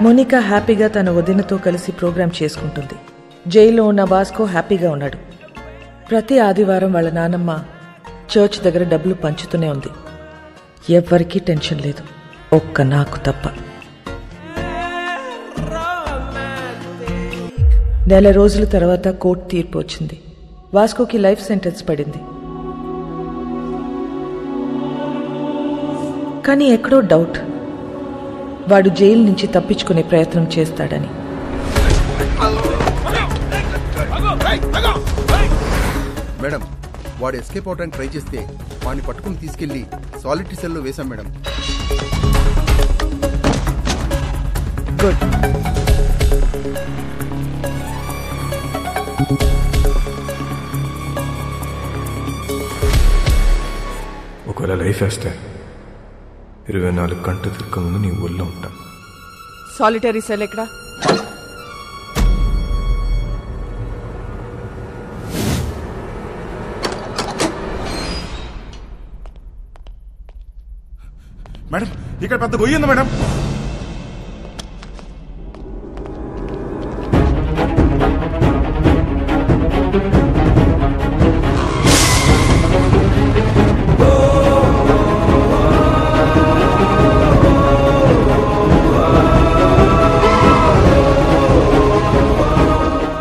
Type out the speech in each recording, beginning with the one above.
మోనికా హ్యాపీగా తన వదినతో కలిసి ప్రోగ్రాం చేసుకుంటుంది. జైల్లో ఉన్న వాస్కో హ్యాపీగా ఉన్నాడు. ప్రతి ఆదివారం వాళ్ళ నానమ్మ చర్చ్ దగ్గర డబ్బులు పంచుతూనే ఉంది. ఎవ్వరికీ టెన్షన్ లేదు, ఒక్క నాకు తప్ప. నెల రోజుల తర్వాత కోర్టు తీర్పు వచ్చింది. వాస్కోకి లైఫ్ సెంటెన్స్ పడింది. కానీ ఎక్కడో డౌట్, వాడు జైలు నుంచి తప్పించుకునే ప్రయత్నం చేస్తాడని. మేడం, వాడు ఎస్కేప్ అవడానికి ట్రై చేస్తే వాడిని పట్టుకుని తీసుకెళ్లి సాలిటరీ సెల్లో వేశాం మేడం. గుడ్. ఒకవేళ లైఫ్ వేస్తే 24 గంటలు తిరగక ముందు నీ ఊళ్ళో ఉంటా. సాలిటరీ సెల్ ఎక్కడా? మేడం, ఇక్కడ పెద్ద గొయ్యి ఉంది మేడం.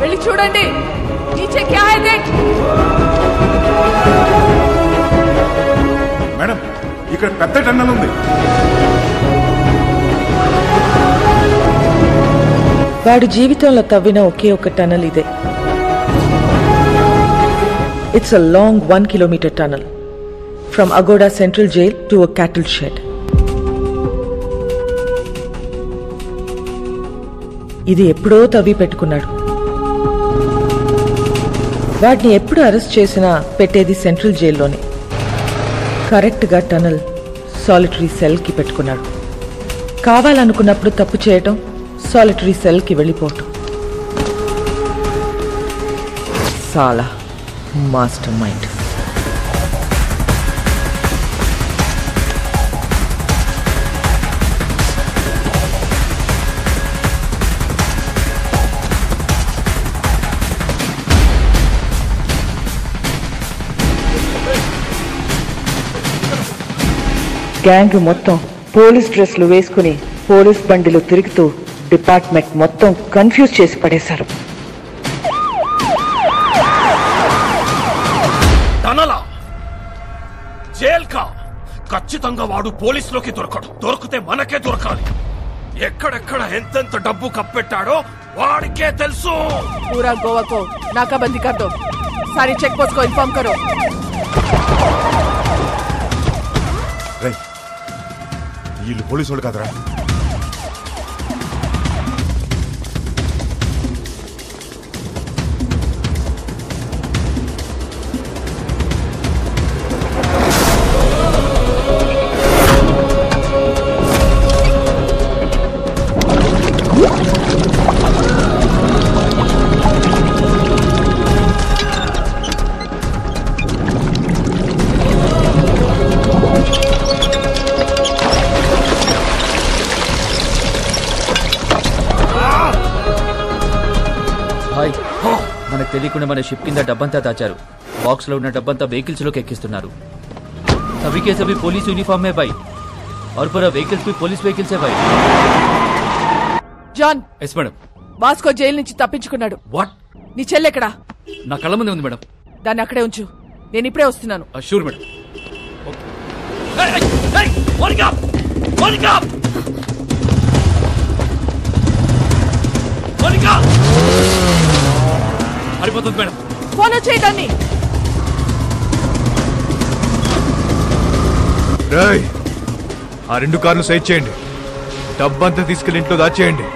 వెళ్ళి చూడండి. నీచే క్యా హై దేఖ్. మేడం, ఇక్కడ పెద్ద టన్నల్ ఉంది. వాడు జీవితంలో తవ్విన ఒకే ఒక టనల్ ఇదే. It's a long 1 kilometer tunnel from Agoda Central Jail to a cattle shed. ఇది ఎప్పుడో తవ్వి పెట్టుకున్నాడు. వాటిని ఎప్పుడు అరెస్ట్ చేసినా పెట్టేది సెంట్రల్ జైల్లోనే. కరెక్ట్గా టనల్ సాలిటరీ సెల్కి పెట్టుకున్నాడు. కావాలనుకున్నప్పుడు తప్పు చేయటం, సాలిటరీ సెల్కి వెళ్ళిపోవటం. సాలా మాస్టర్ మైండ్. గ్యాంగ్ మొత్తం పోలీస్ డ్రెస్లు వేసుకుని పోలీస్ బండిలో తిరుగుతూ డిపార్ట్మెంట్ మొత్తం కన్ఫ్యూజ్ చేసి పడేశారు. ఖచ్చితంగా వాడు పోలీసులోకి దొరకడు. దొరికితే మనకే దొరకాలి. ఎక్కడెక్కడ ఎంతెంత డబ్బు కప్పెట్టాడో వాడికే తెలుసు. పూరా గోవాకో నాకాబందీ కర్ దో. సారీ చెక్ పోస్ట్ కో ఇన్ఫార్మ్ కరో. వీళ్ళు పోలీసు వాళ్ళు కాదరా? మనకు తెలియకుండా మన షిప్ కింద డబ్బంతా దాచారు. బాక్స్ లో ఉన్న డబ్బంతా వెహికల్స్ లోకి ఎక్కిస్తున్నారు. सभी के सभी पुलिस यूनिफॉर्म में भाई, और पूरा व्हीकल्स भी पुलिस व्हीकल्स है भाई. John. Yes madam. Vasco jail నుంచి తప్పించుకున్నాడు. వాట్? నీ చెల్లెక్కడా? నా కళ్ళ ముందే ఉంది మేడం. దాన్ని అక్కడే ఉంచు, నేను ఇప్పుడే వస్తున్నాను. Sure madam. పడిపోతుంది మేడం. ఫాలో చేయడాన్ని. ఆ 2 కార్లు సైడ్ చేయండి. డబ్బంతా తీసుకెళ్లి ఇంట్లో దాచేయండి.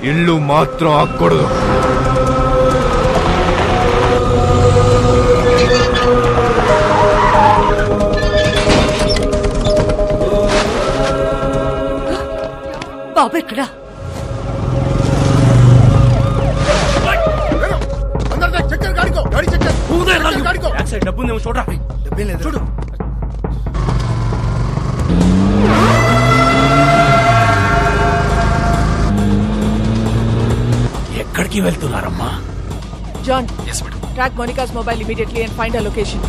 ఇల్లు మాత్రం ఆకూడదు. బాబు ఎక్కడా? డబ్బుందేమో చూడరా. డబ్బేం లేదు చూడు. ఎక్కడికి వెళ్తున్నారమ్మా? John, track Monica's mobile immediately and find her location.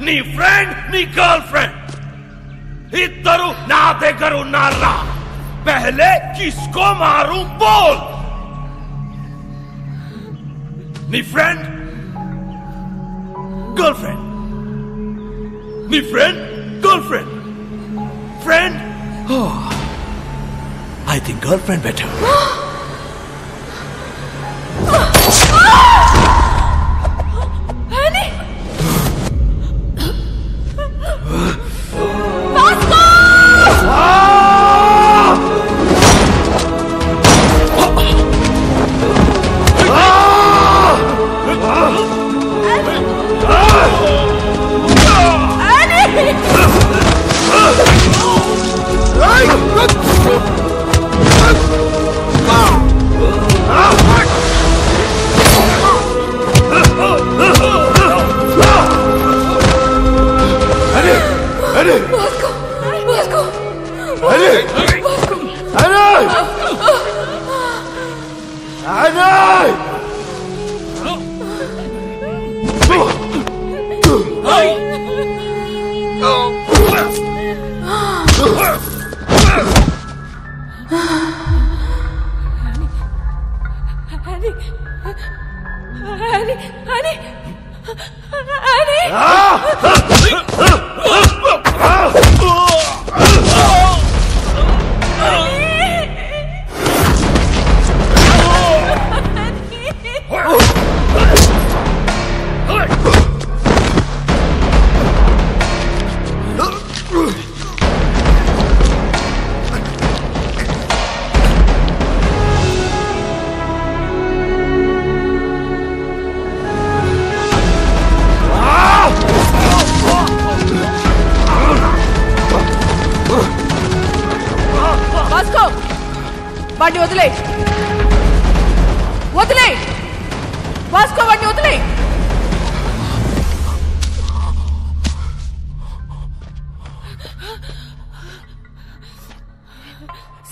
నీ ఫ్రెండ్ నీ గర్ల్ ఫ్రెండ్ ఇద్దరు నా దగ్గర ఉన్నారా? पहले किसको मारूं बोल. नी फ्रेंड गर्लफ्रेंड, नी friend girlfriend, friend. I think girlfriend better. వాడిని వదిలే వదిలే వాస్కో, వాడిని వదిలే.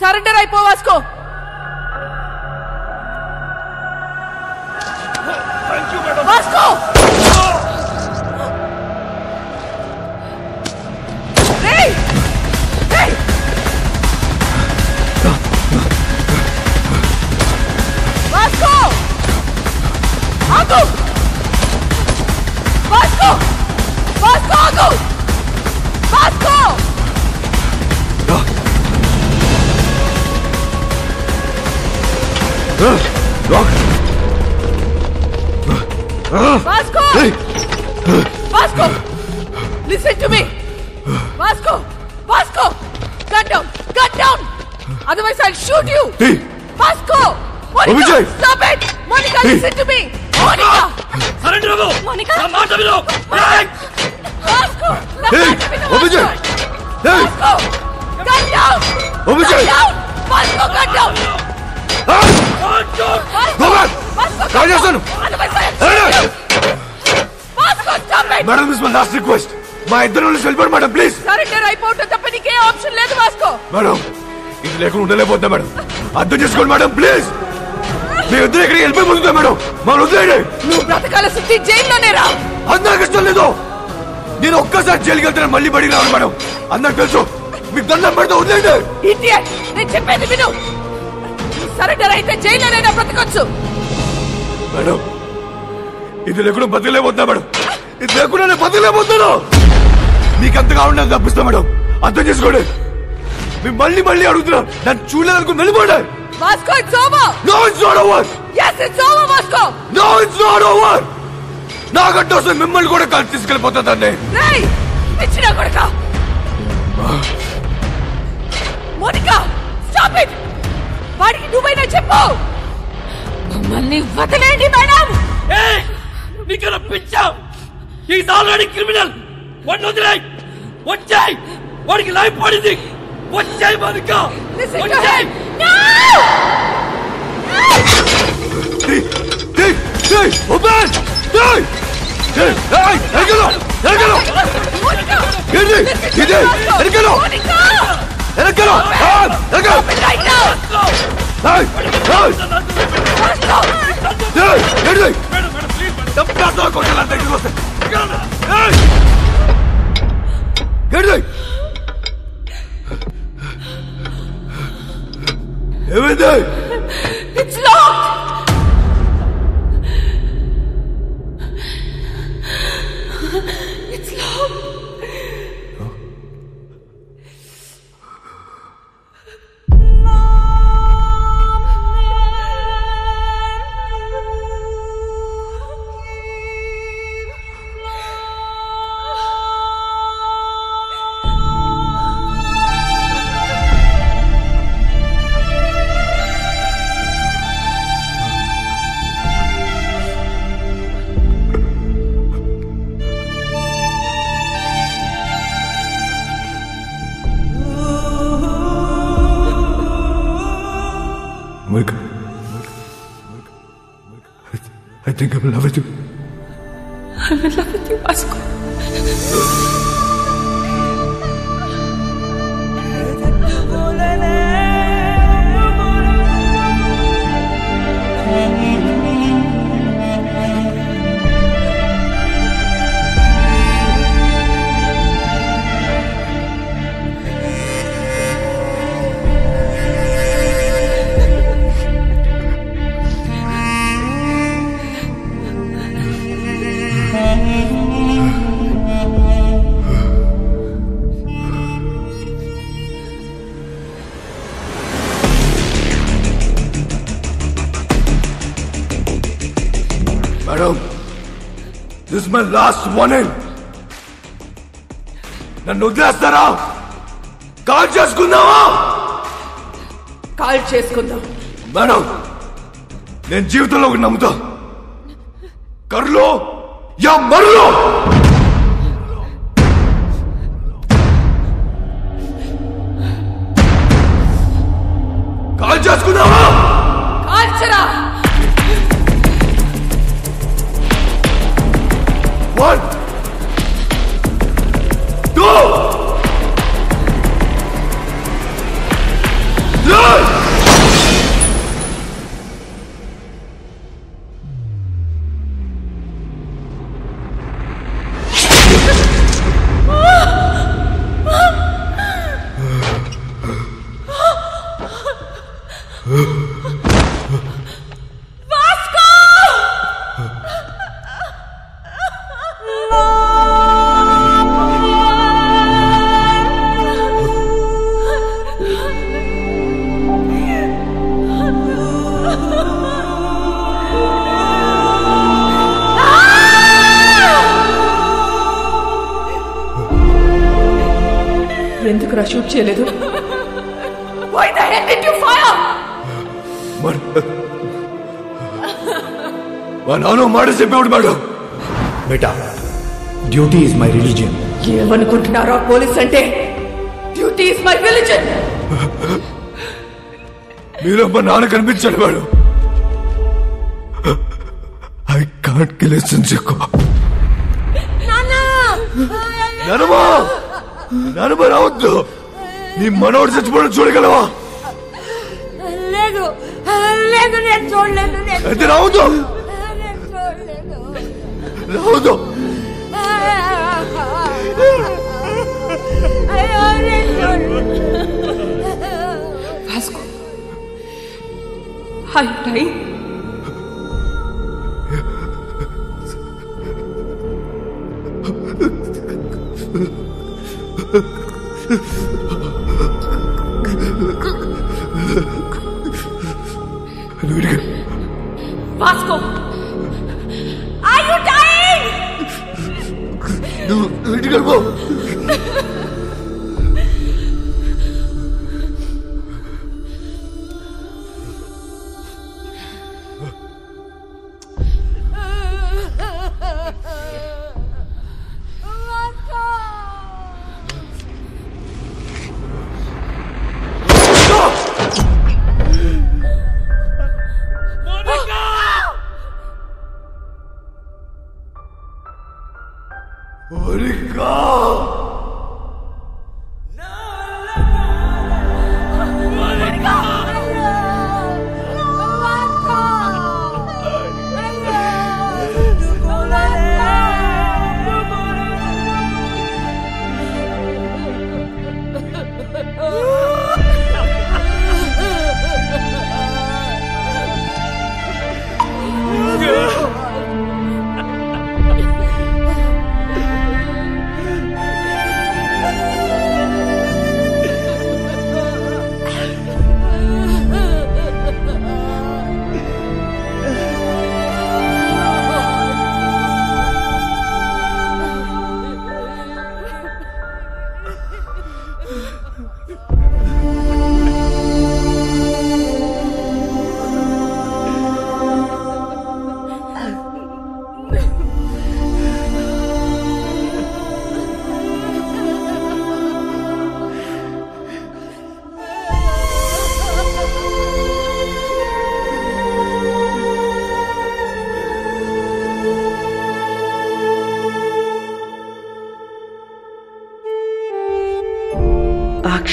సరెండర్ అయిపో వాస్కో. వాస్కో ఆగు! వాస్కో! వాస్కో ఆగు! Vasco! Vasco! Vasco! Listen to me! Vasco! Vasco! Cut down! Cut down! Otherwise I'll shoot you! Vasco! Monica! Stop it! Monica, listen to me! Monica! Surrender అవ్వు! Monica! నా మాట విను! Vasco! Vasco! Vasco! Cut down! Cut down! Vasco, cut down! Vasco! Vasco, stop it! Madam, this is my last request. మా ఇద్దరు వెళ్ళిపోండి madam, please. Surrender అయిపోవటం తప్ప నీకే ఆప్షన్ లేదు వాస్కో. మేడం, ఇది లేకుండా ఉండలేకపోతా మేడం. అర్థం చేసుకోండి మేడం, ప్లీజ్. మీ ఇద్దరు ఎక్కడికి వెళ్ళిపోతుందా మేడం? మనం వదిలేయండి. నువ్వు బ్రతకాల శుద్ధి జైల్లోనే రా. అందరికి ఇష్టం లేదు. నేను ఒక్కసారి జైలుకి వెళ్తాను, మళ్ళీ బడికి రావాలి మేడం. అందరికి తెలుసు. మీకు దండం పెడితే వదిలేయండి. ఇడియట్, నేను చెప్పేది విను. సరెండర్ అయితే జైల్లోనే బ్రతకొచ్చు. మేడం, ఇది లేకుండా బతకలేకపోతున్నా మేడం. ఇది లేకుండా నేను బతకలేకపోతున్నాను. మీకు అంతగా ఉండాలి తప్పిస్తా మేడం. అర్థం చేసుకోండి. మీరు మళ్ళీ మళ్ళీ అడుగుతున్నా, నన్ను చూడలేదనుకుని వెళ్ళిపోండి. Vasco, it's over! No, it's not over! Yes, it's over, Vasco! No, it's not over! నాకంటే వస్తే మిమ్మల్ని కూడా కలిసి తీసుకెళ్ళిపోతుందండి. రేయ్, ఇచ్చినా కొడుకా. Monica stop it. వాడికి నువ్వైనా చెప్పు. మమ్మల్ని వదిలేండి మేడం. నీకన్నా పిచ్చా? Is already criminal. వాడిని వదిలేయ్. వచ్చాయి, వాడికి లైఫ్ పడింది. వచ్చాయి మోనికా, వచ్చాయి. Open. It's locked. It's locked. I think I'm in love with you. I'm in love with you, Vasco. Madam, this is my last warning. నన్ను వదిలేస్తారా? కాల్ చేసుకుందామా? కాల్ చేసుకుందాం. మేడం, నేను జీవితంలో ఒకటి నమ్ముతా. కర్లో యా మర్లో. కాల్ చేసుకుందామా? కాల్చరా. 1 2 3. ఎందుకురా షూట్ చేయలేదు? Why the hell did you fire? మా నాన్న మాట చెప్పేవాడు మేడం. బేటా, డ్యూటీ ఈజ్ మై రిలీజియన్. ఏమనుకుంటున్నారా పోలీస్ అంటే? Duty is my religion. మీలో మా నాన్న కనిపించాడు madam. I can't kill his sincere. నానమ్మా, నానమ్మ రావద్దు. నీ మనోడు చచ్చిపోవడం చూడగలవా? లేదు లేదు, నేను చూడలేదు. అయితే రావద్దు, రావద్దు. Vasco, are you dying? Vasco, are you dying? నువ్వు ఇంటికి వెళ్ళిపో.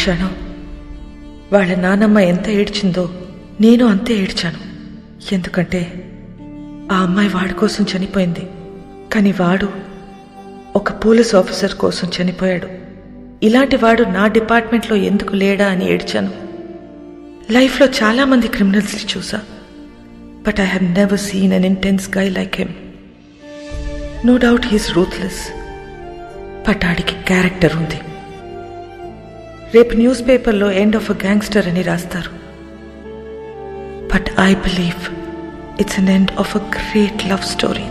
క్షణం వాళ్ళ నానమ్మ ఎంత ఏడ్చిందో నేను అంతే ఏడ్చాను. ఎందుకంటే ఆ అమ్మాయి వాడి కోసం చనిపోయింది, కానీ వాడు ఒక పోలీస్ ఆఫీసర్ కోసం చనిపోయాడు. ఇలాంటి వాడు నా డిపార్ట్మెంట్లో ఎందుకు లేడా అని ఏడ్చాను. లైఫ్లో చాలామంది క్రిమినల్స్ని చూసా, but I have never seen an intense guy like him. No doubt he's ruthless, but ఆడికి క్యారెక్టర్ ఉంది. రేపు న్యూస్ పేపర్లో ఎండ్ ఆఫ్ అ గ్యాంగ్స్టర్ అని రాస్తారు, but I believe it's an end of a great love story.